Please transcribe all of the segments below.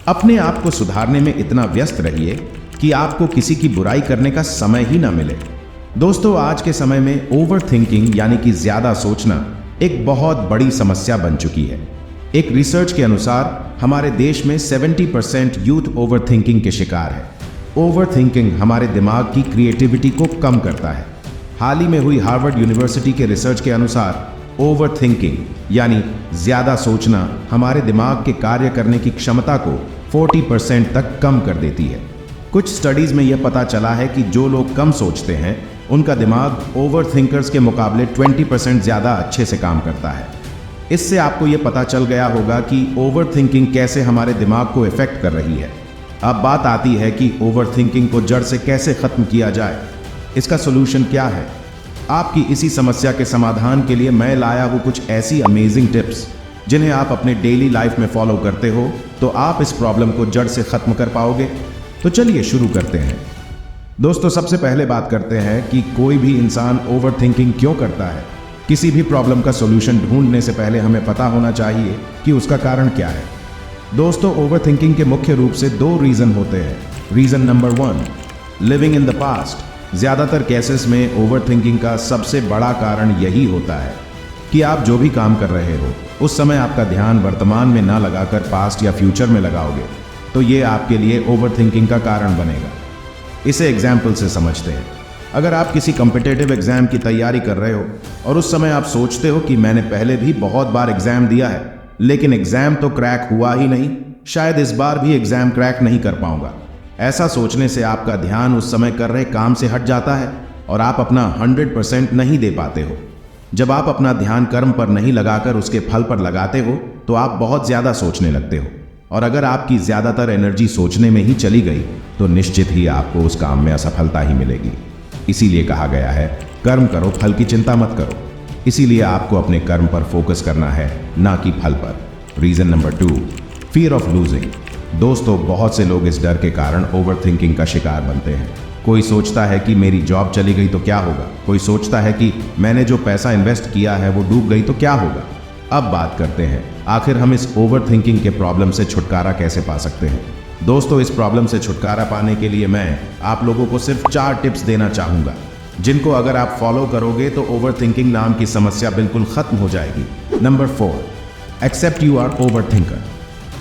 अपने आप को सुधारने में इतना व्यस्त रहिए कि आपको किसी की बुराई करने का समय ही ना मिले। दोस्तों, आज के समय में ओवर थिंकिंग यानी कि ज्यादा सोचना एक बहुत बड़ी समस्या बन चुकी है। एक रिसर्च के अनुसार हमारे देश में 70% यूथ ओवर थिंकिंग के शिकार है। ओवर थिंकिंग हमारे दिमाग की क्रिएटिविटी को कम करता है। हाल ही में हुई हार्वर्ड यूनिवर्सिटी के रिसर्च के अनुसार ओवर थिंकिंग यानी ज्यादा सोचना हमारे दिमाग के कार्य करने की क्षमता को 40% तक कम कर देती है। कुछ स्टडीज में यह पता चला है कि जो लोग कम सोचते हैं उनका दिमाग ओवर थिंकर्स के मुकाबले 20% ज्यादा अच्छे से काम करता है। इससे आपको यह पता चल गया होगा कि ओवर थिंकिंग कैसे हमारे दिमाग को इफेक्ट कर रही है। अब बात आती है कि ओवर थिंकिंग को जड़ से कैसे खत्म किया जाए। इसका सोल्यूशन क्या है? आपकी इसी समस्या के समाधान के लिए मैं लाया हूं कुछ ऐसी अमेजिंग टिप्स जिन्हें आप अपने डेली लाइफ में फॉलो करते हो तो आप इस प्रॉब्लम को जड़ से खत्म कर पाओगे। तो चलिए शुरू करते हैं। दोस्तों, सबसे पहले बात करते हैं कि कोई भी इंसान ओवर थिंकिंग क्यों करता है। किसी भी प्रॉब्लम का सॉल्यूशन ढूंढने से पहले हमें पता होना चाहिए कि उसका कारण क्या है। दोस्तों, ओवर थिंकिंग के मुख्य रूप से 2 रीजन होते हैं। Reason number 1, living in the past. ज्यादातर केसेस में ओवर थिंकिंग का सबसे बड़ा कारण यही होता है कि आप जो भी काम कर रहे हो उस समय आपका ध्यान वर्तमान में ना लगाकर पास्ट या फ्यूचर में लगाओगे तो ये आपके लिए ओवर थिंकिंग का कारण बनेगा। इसे एग्जाम्पल से समझते हैं। अगर आप किसी कॉम्पिटिटिव एग्जाम की तैयारी कर रहे हो और उस समय आप सोचते हो कि मैंने पहले भी बहुत बार एग्जाम दिया है लेकिन एग्जाम तो क्रैक हुआ ही नहीं, शायद इस बार भी एग्जाम क्रैक नहीं कर पाऊंगा। ऐसा सोचने से आपका ध्यान उस समय कर रहे काम से हट जाता है और आप अपना 100% नहीं दे पाते हो। जब आप अपना ध्यान कर्म पर नहीं लगाकर उसके फल पर लगाते हो तो आप बहुत ज्यादा सोचने लगते हो और अगर आपकी ज्यादातर एनर्जी सोचने में ही चली गई तो निश्चित ही आपको उस काम में असफलता ही मिलेगी। इसीलिए कहा गया है, कर्म करो, फल की चिंता मत करो। इसीलिए आपको अपने कर्म पर फोकस करना है, ना कि फल पर। Reason number 2, fear of losing. दोस्तों, बहुत से लोग इस डर के कारण ओवर थिंकिंग का शिकार बनते हैं। कोई सोचता है कि मेरी जॉब चली गई तो क्या होगा। कोई सोचता है कि मैंने जो पैसा इन्वेस्ट किया है वो डूब गई तो क्या होगा। अब बात करते हैं, आखिर हम इस ओवर थिंकिंग के प्रॉब्लम से छुटकारा कैसे पा सकते हैं। दोस्तों, इस प्रॉब्लम से छुटकारा पाने के लिए मैं आप लोगों को सिर्फ 4 टिप्स देना चाहूंगा जिनको अगर आप फॉलो करोगे तो ओवर थिंकिंग नाम की समस्या बिल्कुल खत्म हो जाएगी। Number 4, accept you are over thinker.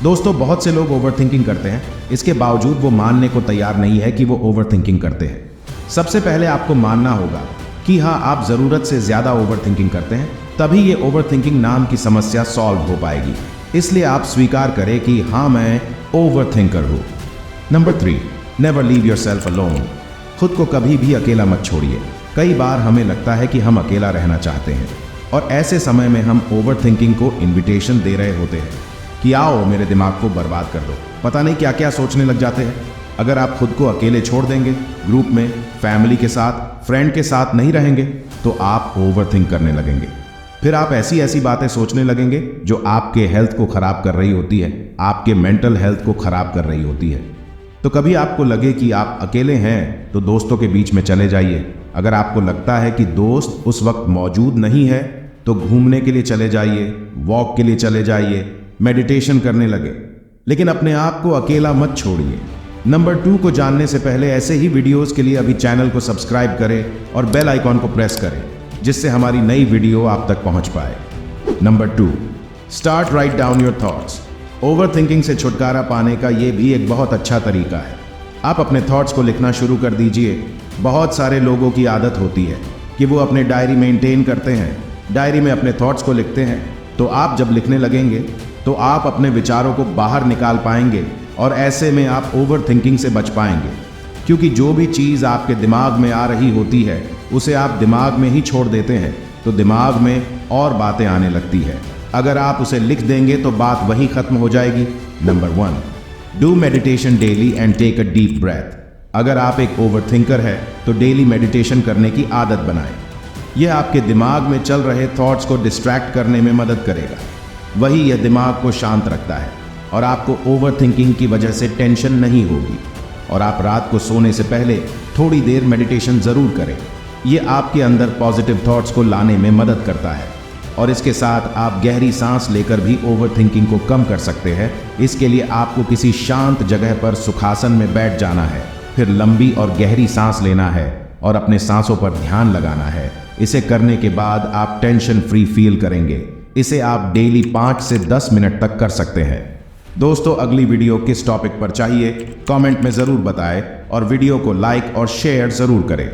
दोस्तों, बहुत से लोग ओवर थिंकिंग करते हैं, इसके बावजूद वो मानने को तैयार नहीं है कि वो ओवर थिंकिंग करते हैं। सबसे पहले आपको मानना होगा कि हाँ, आप जरूरत से ज्यादा ओवर थिंकिंग करते हैं, तभी ये ओवर थिंकिंग नाम की समस्या सॉल्व हो पाएगी। इसलिए आप स्वीकार करें कि हाँ, मैं ओवर थिंकर हूं। Number 3, never leave yourself alone. खुद को कभी भी अकेला मत छोड़िए। कई बार हमें लगता है कि हम अकेला रहना चाहते हैं और ऐसे समय में हम ओवर थिंकिंग को इन्विटेशन दे रहे होते हैं कि आओ मेरे दिमाग को बर्बाद कर दो। पता नहीं क्या क्या सोचने लग जाते हैं। अगर आप खुद को अकेले छोड़ देंगे, ग्रुप में, फैमिली के साथ, फ्रेंड के साथ नहीं रहेंगे तो आप ओवर थिंक करने लगेंगे। फिर आप ऐसी ऐसी बातें सोचने लगेंगे जो आपके हेल्थ को खराब कर रही होती है, आपके मेंटल हेल्थ को खराब कर रही होती है। तो कभी आपको लगे कि आप अकेले हैं तो दोस्तों के बीच में चले जाइए। अगर आपको लगता है कि दोस्त उस वक्त मौजूद नहीं है तो घूमने के लिए चले जाइए, वॉक के लिए चले जाइए, मेडिटेशन करने लगे, लेकिन अपने आप को अकेला मत छोड़िए। नंबर 2 को जानने से पहले ऐसे ही वीडियोस के लिए अभी चैनल को सब्सक्राइब करें और बेल आइकॉन को प्रेस करें जिससे हमारी नई वीडियो आप तक पहुंच पाए। Number 2, start write down your thoughts. Over thinking से छुटकारा पाने का ये भी एक बहुत अच्छा तरीका है। आप अपने थॉट्स को लिखना शुरू कर दीजिए। बहुत सारे लोगों की आदत होती है कि वो अपने डायरी मेंटेन करते हैं, डायरी में अपने थॉट्स को लिखते हैं। तो आप जब लिखने लगेंगे तो आप अपने विचारों को बाहर निकाल पाएंगे और ऐसे में आप ओवर थिंकिंग से बच पाएंगे, क्योंकि जो भी चीज़ आपके दिमाग में आ रही होती है उसे आप दिमाग में ही छोड़ देते हैं तो दिमाग में और बातें आने लगती है। अगर आप उसे लिख देंगे तो बात वहीं खत्म हो जाएगी। Number 1, do meditation daily and take a deep breath. अगर आप एक ओवर थिंकर है तो डेली मेडिटेशन करने की आदत बनाएं। यह आपके दिमाग में चल रहे थॉट्स को डिस्ट्रैक्ट करने में मदद करेगा। वही यह दिमाग को शांत रखता है और आपको ओवर थिंकिंग की वजह से टेंशन नहीं होगी। और आप रात को सोने से पहले थोड़ी देर मेडिटेशन जरूर करें। यह आपके अंदर पॉजिटिव थॉट्स को लाने में मदद करता है। और इसके साथ आप गहरी सांस लेकर भी ओवरथिंकिंग को कम कर सकते हैं। इसके लिए आपको किसी शांत जगह पर सुखासन में बैठ जाना है, फिर लंबी और गहरी सांस लेना है और अपने सांसों पर ध्यान लगाना है। इसे करने के बाद आप टेंशन फ्री फील करेंगे। इसे आप डेली 5 से 10 मिनट तक कर सकते हैं। दोस्तों, अगली वीडियो किस टॉपिक पर चाहिए कमेंट में ज़रूर बताएं और वीडियो को लाइक और शेयर ज़रूर करें।